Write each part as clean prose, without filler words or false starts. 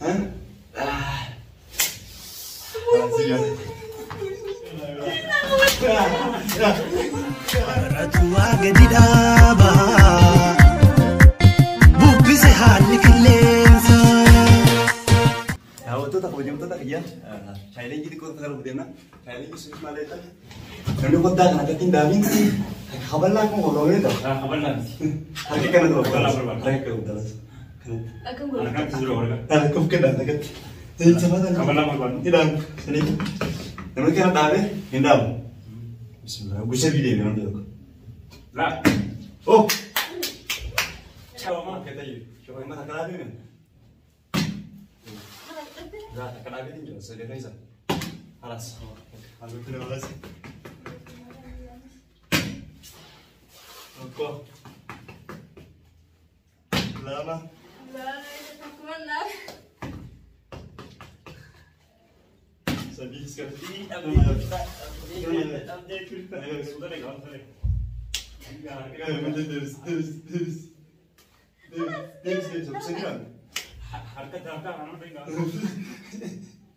ها؟ أتوا جديدة بوبي حالك اللينسا هو توتا كوجيم توتا كيا شايلين جدي كوتا كارو بدينا شايلين يسوع مالتا كانوا كوتا كنا كتين دامين خبر لكم والله ده خبر لك هذا كان ده هذا كان ده أنا كنت تزور ولا أنا كيف كده أنا كنت إيه سبحان خبر الله لك مرة إذا سني لما كان دامي هندام بسم الله وش الفيديو اللي عندك لا أوه شو ما كده شو ما تكلمين لا تكلمين بس اللي نيزا خلاص قلت له خلاص اوكي لا ما لا اتمنى سبيس كذي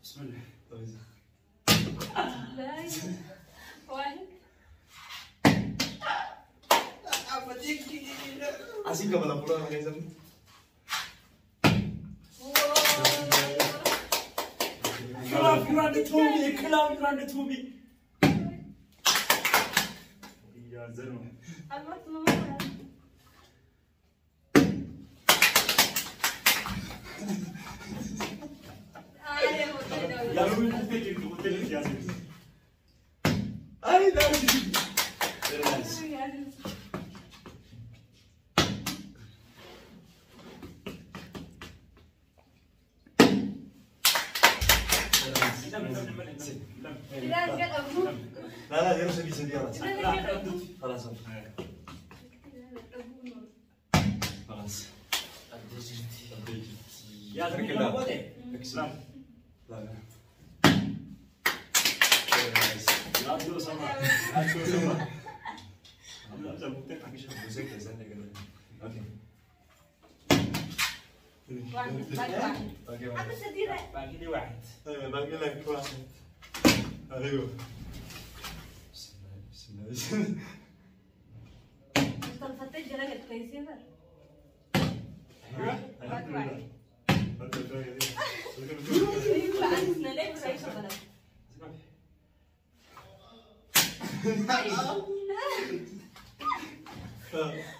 بسم الله لا واحد asing ke malam pulang guys. Club, you run the Toby, club, you run the Toby. يا زلمة. يا روي قلت لك يا زلمة. Ay, dah. Very nice. لا لا يا سبي سبي خلاص خلاص يا زلمة لا لا لا تقول سما لا تقول سما لا تقول اوكي باقي لي واحد ايوه باقي لك واحد ايوه بسم الله بسم الله الفتاة جرقت كويسين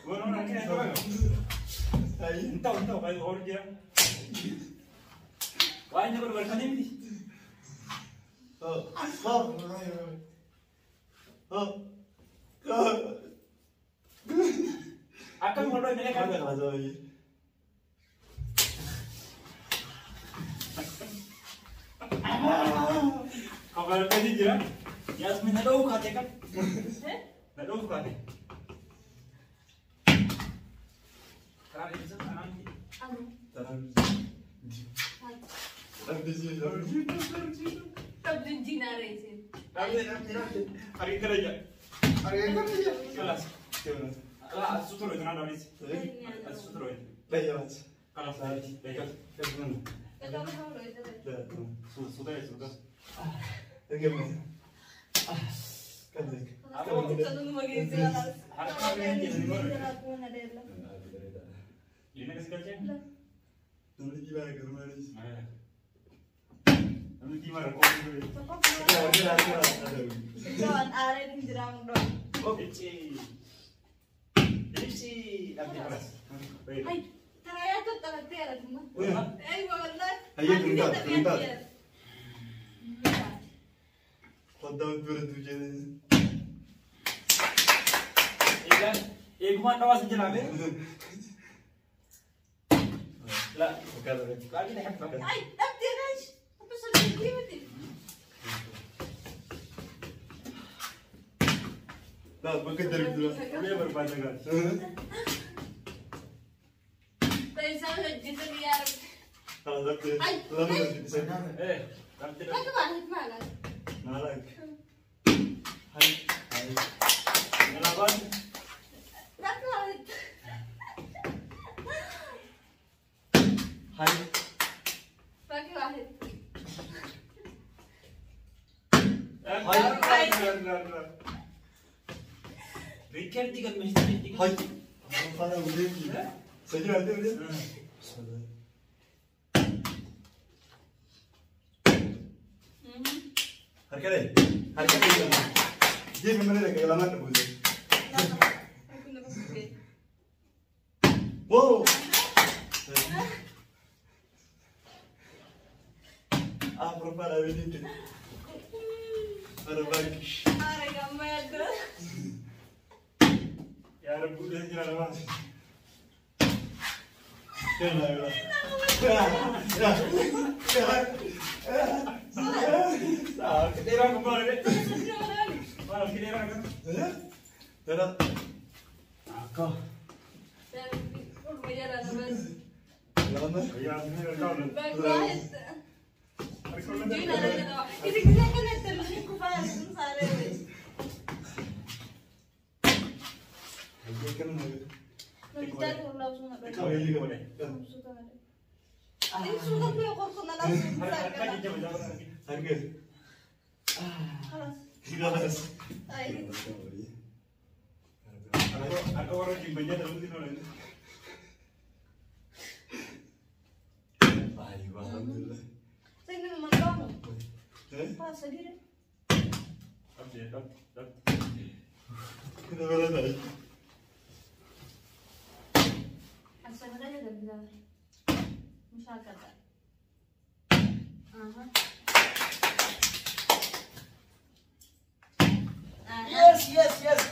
وين انا كده انت غير غورجيا وين نقول بالكلام دي akan ngobrol dengan kan kabar tadi dia Yasmin ada ukate kan ada ukate kali itu nanti طب ادينا رئيسين hari kerja kelas لا السطور إذا أنا أريد السطور لا يا بس خلاص لا سطور سطور كمل كمل ini kasih kerja nanti gimana ke rumah ini nanti gimana kau ini Jangan ada di jerang dong. oh Isi nanti kelas Hai, teraya tuh teraya semua. Ayo والله. Ayo bentar. Kodam berdu jadi. ikan ikan tawas jename لا lagi nih hebat Hai, tapi guys, apa sudah gimana? Nah, bukan dari dulu. dia berpanjang kan Tapi saya gitu dia. Kalau tapi, lama nanti di sana. nanti Aku mana? Malak. hai ngelawan Aku Hai. Riket tiga mesti tiga. Hai. Apa yang udah? Saya ada udah. Harga deh. Harga deh. Dia memang ada kelamaan tu boleh. Wow. Apa pada ini? Ada bagus. Are gamed. Yaar budak jalan mas. Kenapa? Kedera kemana deh? Mana kedera kan? Kenapa? Aku. Dan berjalan terus. Lama. Ya, ini tahu. Bagus. Jadi nara kita. Ini kita kan terus ni kupas sare. Ini kan. Kita langsung nak Kau ini kau ni. Ini sudah beli kok nak langsung Harga saya. jam jam lagi. Harga. Kalas. Kelas. Ay. Aku orang jimbanya terus di mana? Baik, alhamdulillah. Saya ini memang kamu. Pas sendiri. Update, up. Kenapa tadi? Asal ada dah bilang. Misalkan tak. Aha. Yes.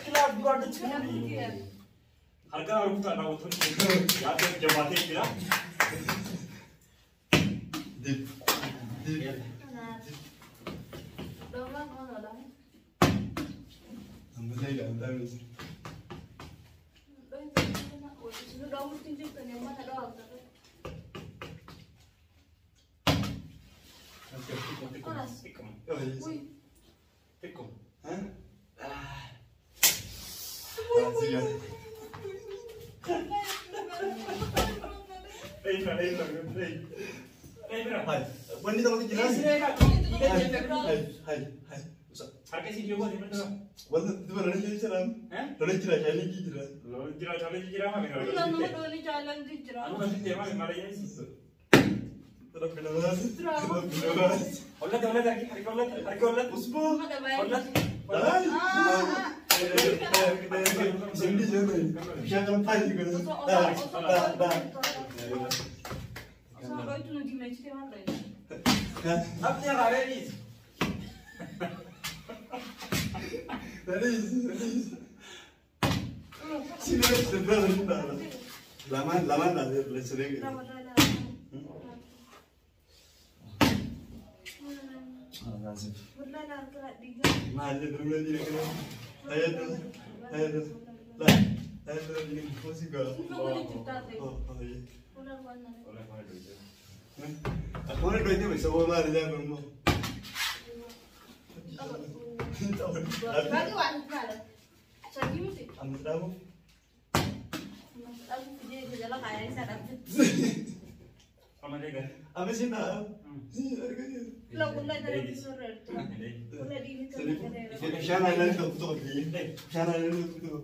Kelab you are the Iya. harga orang tak tahu tu. Ya, dia jawabnya kira. Dip. Nah. Doang mana dah? Ambil saya dah tahu. Sudah dah mesti tunjukkan yang mana doang. Tikum. Oh, iya. Wih. Tikum. Hah? Siap. Hai. Wanita kalau jelas. Hai. Usah. Harga sih dia buat di mana? Wanita tu orang yang jelas. Orang jelas yang ini jelas. Lo jira mana kalau Ulang nama dua ni jalan di Aku jerah. kasih tema mana ya sih? Terus kenapa? Olat lagi. Harga olat. Usbu. Ada baik. Olat. Hai. Sini jangan. Jangan panik juga. Dah. Sama itu nanti match dia mana ini? Apa yang ada ni? Dari. Sini sudah. Lama dah sering. Lazim. Berlala kerat diga. Mahal dulu lagi nak. Ayat tu. Lah. Ayat tu jadi musik kau. Kau boleh cerita deh. Oh, iya. Ulang mana? Olat mana dulu? Aku nak duit ni bisa bawa mana dia kamu. Bagi wanita lah. Saya mesti. Amat kamu. Aku kerja lah kayak saya dapat. Sama dia kan? Apa sih nak? Harganya. Kalau mulai dari sore tu, mulai di ini kan. Shana ini tu ni. Shana ini tu.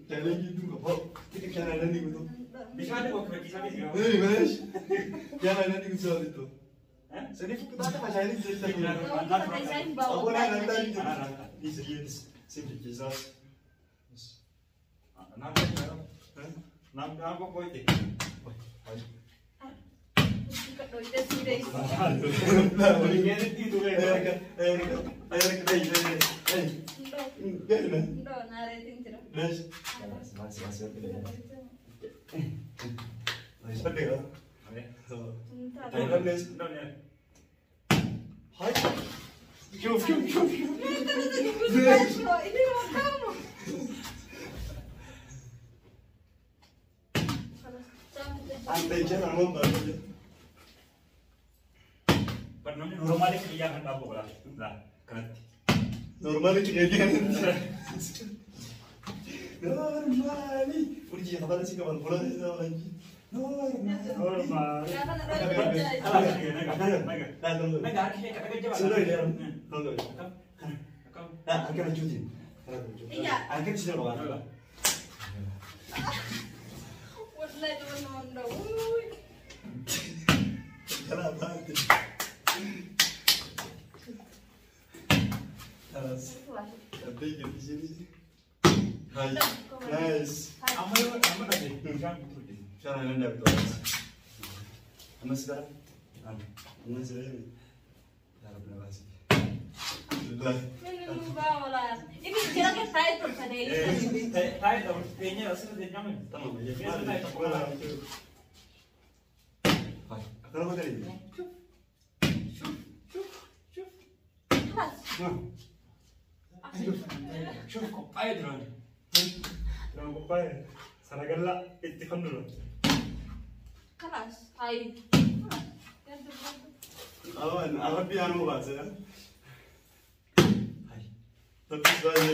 Challenge itu kau. Kita shana ini tu. Bisa ada kok bagi saya sih. Hei, mas. Shana ini tu itu. Sedih kita tak macam ini cerita ni. Aku nak nanti ini serius. Simply Jesus. Nam apa kau itu? Kita doi dah sudah. Nah, Boleh jadi itu kan? ayo kita ini. Gimana? Dah naretin cerah. Masih. Sedih kan? Tahu kan guys? Tahu Hai. Jom. Ini mau kamu. Antai je nama baru. Pernah normally kerjaan apa pula? Lah, kan? Normal kejadian. Normali. Uji apa sih kawan bola lagi. Normal. Jangan ada. Sudah dia. Tunggu. لا أنا كنا جودين إيه. أنا كنت شنو قبل والله دون من لا ما أدري خلاص أبيك تجي هاي نايس شلون أنا نبي أما سكر أما سكر يا رب نباسي لا من باولا ini kira kan saya terus ada ini Tayo daw, kayaknya rasanya din namin. تمام Kaya يا tayo tapos na. هاي أنا ما أدري خلاص Shuf ko tayo doon. Doon ko pa eh. Sa nagala, itikon doon. خلاص هاي أنا أربي أنا مو بعد هاي طب سؤال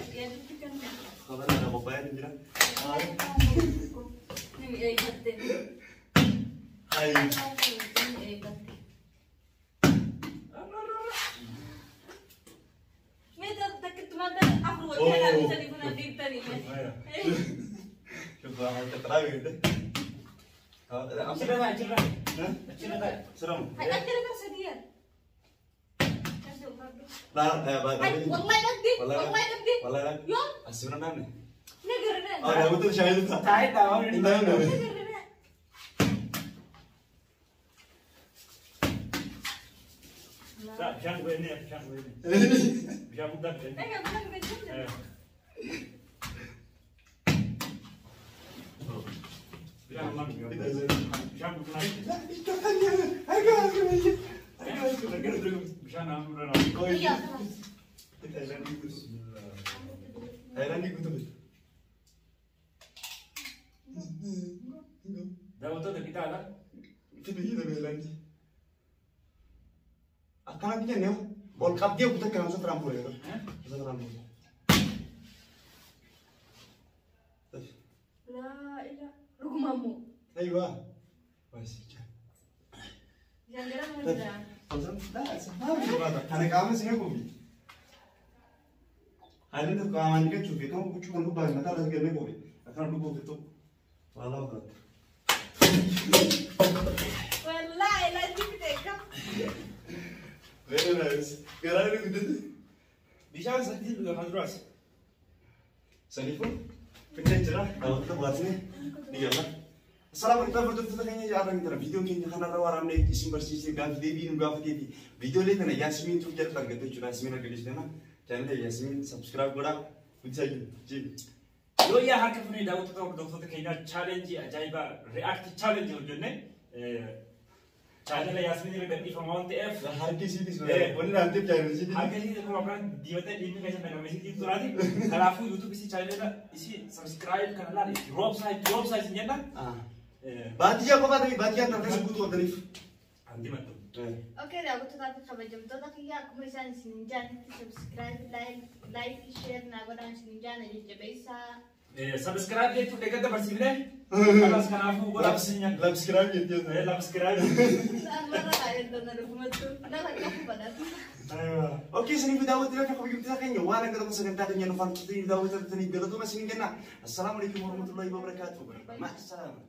لكن خبر أنا موبايل جرا هاي شوف هاي تتراوي كده Cira tayo, cira. Cira tayo. سلام لا لا والله نقدي والله نقدي والله لا يوم أسمع نامي نقرنا أنا أقول شاهد ده Tayo daw. نقرنا Siya ko ini, siya ko ini. Siya ko dan. ايوه بنقدر Siya naman. Siya ko na. Siya na mura na. iya خلاص Thailand gitu betul. Daw to kita ala. Itu dia Thailand. Akan dia nih, bol kap dia buta kan masa terampil ya. Masa terampil. لا اله رقمامو Aiywa. Masih. jangan muda Samsung, dah, sebenarnya gimana? Karena kamu sih aku bi. Hari itu kawan kita cuci, kamu cuma lupa, mata lagi gini bobi. Akan lupa gitu. Walau berat. والله لا تفتك Very nice. Gara-gara gitu. Bisa sakit juga kan terus. Salifun, pindah cerah. Kalau kita buat sini, dia lah. Assalamualaikum warahmatullahi wabarakatuh. Video ini karena orang ini isim bersih gan video ini gua pakai video ini karena Yasmin tuh jadi target itu Yasmin ada di sana. Channel Yasmin subscribe gua bisa jadi. Yo ya harka fune daw to doktor kenya challenge ajaiba react challenge hojone. Channel Yasmin ile beti from on TF. Har kisi di sana. Boleh nanti channel sini. Harga ini kalau apaan diwete ini kayak sampai nama sih itu tadi. Kalau aku YouTube isi channel isi subscribe kanal ini drop size nya kan. Batia apa tadi? Batia terkait butuh dari. Andi matu. اوكي لا قلت تعرف خبر جمتك يا كم رسالة سنجان سبسكرايب لايك شير نقول عن سنجان اللي جبيسا Subscribe itu dekat tempat sini deh. Kalau sekarang aku gua lapsinya. Subscribe gitu. Subscribe. مرة غير دنا رقمته لا لا كفو بدأت Oke, sini video tidak kau bikin kita kayaknya. Wala kita pasang kita kayaknya nufan kita video tadi bila tuh masih kena. Assalamualaikum warahmatullahi wabarakatuh. Masalam.